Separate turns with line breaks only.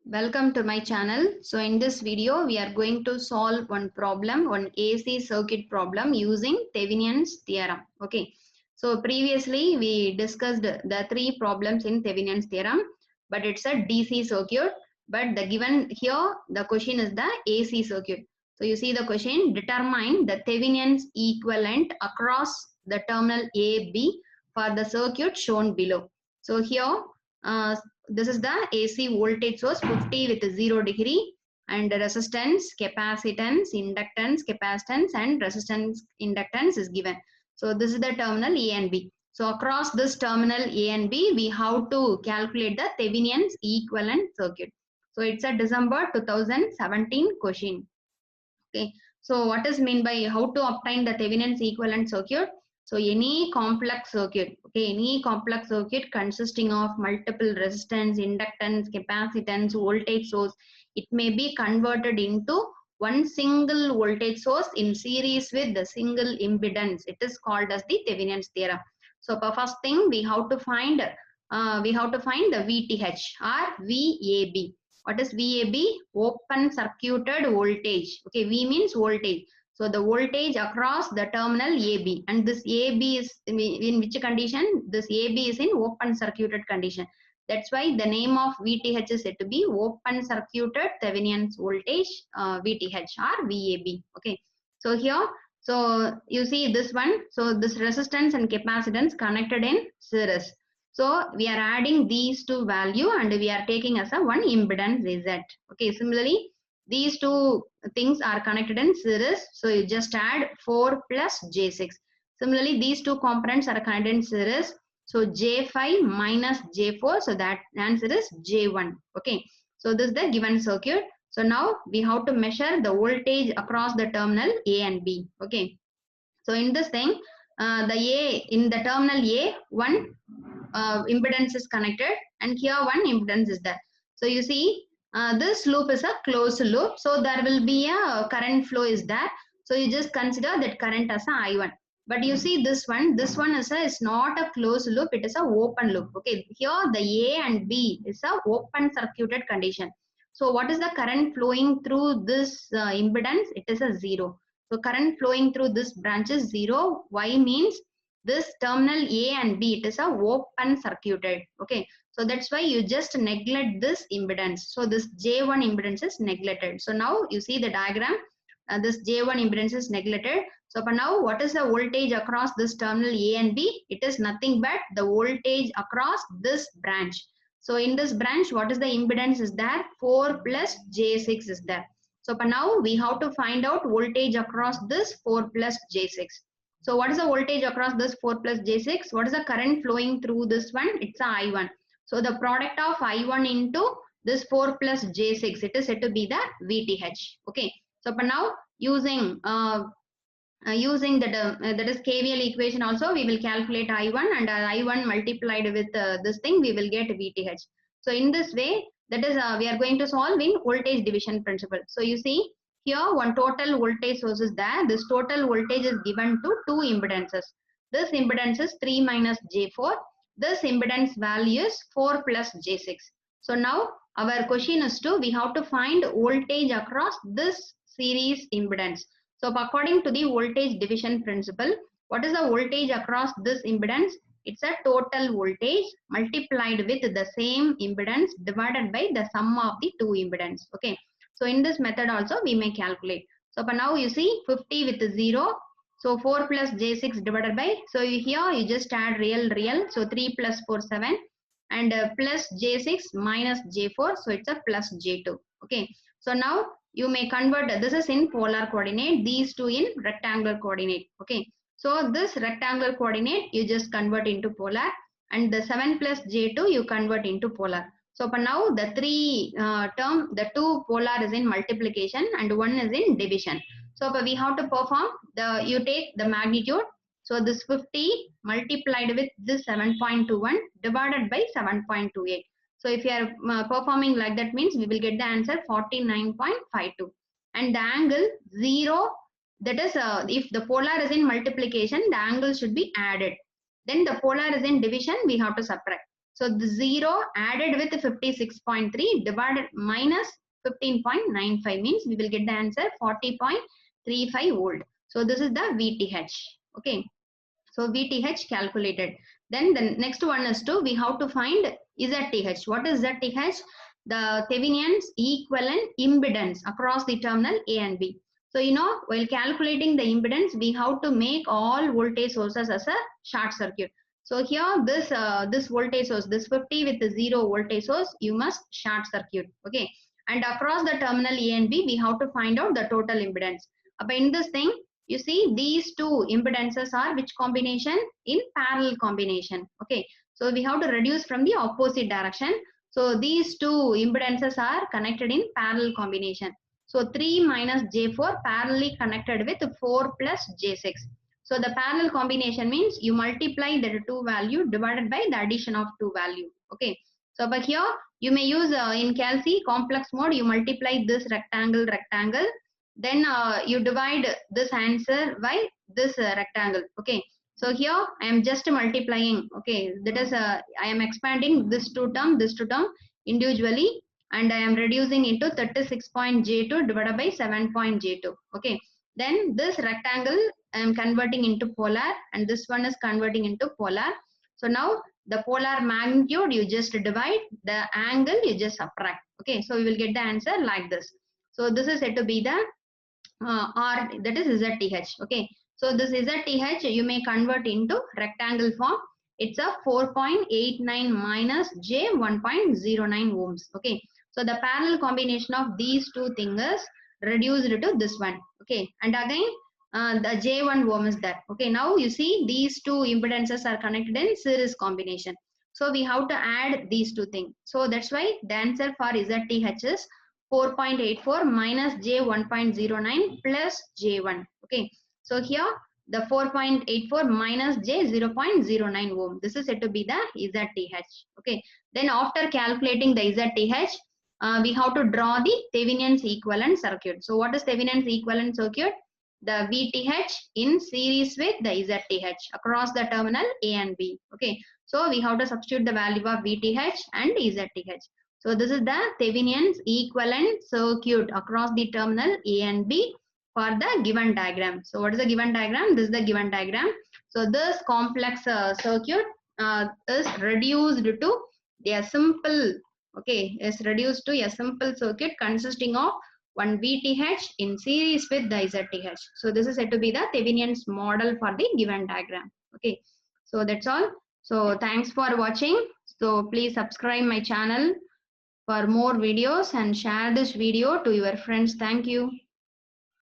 Welcome to my channel. So in this video, we are going to solve one problem, one AC circuit problem using Thevenin's theorem. Okay. So previously we discussed the three problems in Thevenin's theorem, but it's a DC circuit. But the given here, the question is the AC circuit. So you see the question, determine the Thevenin's equivalent across the terminal A, B for the circuit shown below. So here, this is the AC voltage source 50 with 0 degree and resistance, capacitance, inductance, capacitance and resistance inductance is given. So this is the terminal A and B. So across this terminal A and B, we have to calculate the Thevenin's equivalent circuit. So it's a December 2017 question. Okay. So what is mean by how to obtain the Thevenin's equivalent circuit? So any complex circuit, okay, any complex circuit consisting of multiple resistance, inductance, capacitance, voltage source, it may be converted into one single voltage source in series with the single impedance. It is called as the Thevenin's theorem. So for first thing we have to find the VTH or VAB. What is VAB? Open circuited voltage. Okay, V means voltage. So the voltage across the terminal AB, and this AB is in which condition? This AB is in open circuited condition. That's why the name of VTH is said to be open circuited Thevenin's voltage, VTH or VAB. Okay. So here, so you see this one. So this resistance and capacitance connected in series. So we are adding these two value and we are taking as a one impedance Z. Okay. Similarly, these two things are connected in series. So you just add 4 plus J6. Similarly, these two components are connected in series. So J5 minus J4. So that answer is J1. Okay. So this is the given circuit. So now we have to measure the voltage across the terminal A and B. Okay. So in this thing, the A in the terminal A, one impedance is connected and here one impedance is there. So you see this loop is a closed loop. So there will be a current flow is there. So you just consider that current as a I1. But you see this one is not a closed loop, it is a open loop. Okay, here the A and B is a open circuited condition. So what is the current flowing through this impedance? It is a 0. So current flowing through this branch is 0. Why means this terminal A and B, it is a open circuited. Okay, so that's why you just neglect this impedance. So this J1 impedance is neglected. So now you see the diagram, this J1 impedance is neglected. So for now, what is the voltage across this terminal A and B? It is nothing but the voltage across this branch. So in this branch, what is the impedance is there? 4 plus J6 is there. So for now, we have to find out voltage across this 4 plus J6. So what is the voltage across this 4 plus J6? What is the current flowing through this one? It's a I1. So the product of I1 into this 4 plus J6, it is said to be the VTH. Okay. So for now, using that is KVL equation also, we will calculate I1 and I1 multiplied with this thing, we will get VTH. So in this way, that is we are going to solve in voltage division principle. So you see, here one total voltage source is there. This total voltage is given to two impedances. This impedance is 3 minus J4. This impedance value is 4 plus J6. So now our question is we have to find voltage across this series impedance. So according to the voltage division principle, what is the voltage across this impedance? It's a total voltage multiplied with the same impedance divided by the sum of the two impedance. Okay. So in this method also we may calculate. So for now you see 50 with 0. So 4 plus J6 divided by, so here you just add real. So 3 plus 4, 7 and plus J6 minus J4. So it's a plus J2. Okay. So now you may convert, this is in polar coordinate, these two in rectangular coordinate. Okay. So this rectangular coordinate you just convert into polar and the 7 plus J2 you convert into polar. So for now the three the two polar is in multiplication and one is in division. So we have to perform you take the magnitude. So this 50 multiplied with this 7.21 divided by 7.28. So if you are performing like that means we will get the answer 49.52. And the angle 0, that is if the polar is in multiplication, the angle should be added. Then the polar is in division, we have to subtract. So the 0 added with 56.3 divided minus 15.95 means we will get the answer 40.35 volt. So this is the VTH. Okay. So VTH calculated. Then the next one is we have to find ZTH. What is ZTH? The Thevenin's equivalent impedance across the terminal A and B. So while calculating the impedance, we have to make all voltage sources as a short circuit. So here this voltage source, this 50 with the 0 voltage source, you must short circuit. Okay. And across the terminal A and B, we have to find out the total impedance. But in this thing, you see these two impedances are which combination? In parallel combination. Okay. So we have to reduce from the opposite direction. So these two impedances are connected in parallel combination. So 3 minus J4 parallelly connected with 4 plus J6. So the parallel combination means you multiply the two value divided by the addition of two value. Okay. So but here you may use in Calci complex mode, you multiply this rectangle, then you divide this answer by this rectangle. Okay. So here I am just multiplying. Okay. That is I am expanding this two term individually, and I am reducing into 36.J2 divided by 7.J2. Okay. Then this rectangle I am converting into polar, and this one is converting into polar. So now the polar magnitude you just divide, the angle you just subtract. Okay. So we will get the answer like this. So this is said to be the R, that is ZTH. Okay. So this ZTH you may convert into rectangle form. It's a 4.89 minus J 1.09 ohms. Okay. So the parallel combination of these two things is reduced to this one. Okay. And again the J1 ohm is there. Okay. Now you see these two impedances are connected in series combination. So we have to add these two things. So that's why the answer for ZTH is 4.84 minus J 1.09 plus J1. Okay. So here the 4.84 minus J 0.09 ohm. This is said to be the ZTH. Okay. Then after calculating the ZTH, we have to draw the Thevenin's equivalent circuit. So what is Thevenin's equivalent circuit? The VTH in series with the ZTH across the terminal A and B. Okay. So we have to substitute the value of VTH and ZTH. So this is the Thevenin's equivalent circuit across the terminal A and B for the given diagram. So what is the given diagram? This is the given diagram. So this complex circuit is reduced to a simple, okay, is reduced to a simple circuit consisting of one VTH in series with the ZTH. So this is said to be the Thevenin's model for the given diagram. Okay. So that's all. So thanks for watching. So please subscribe my channel for more videos and share this video to your friends. Thank you.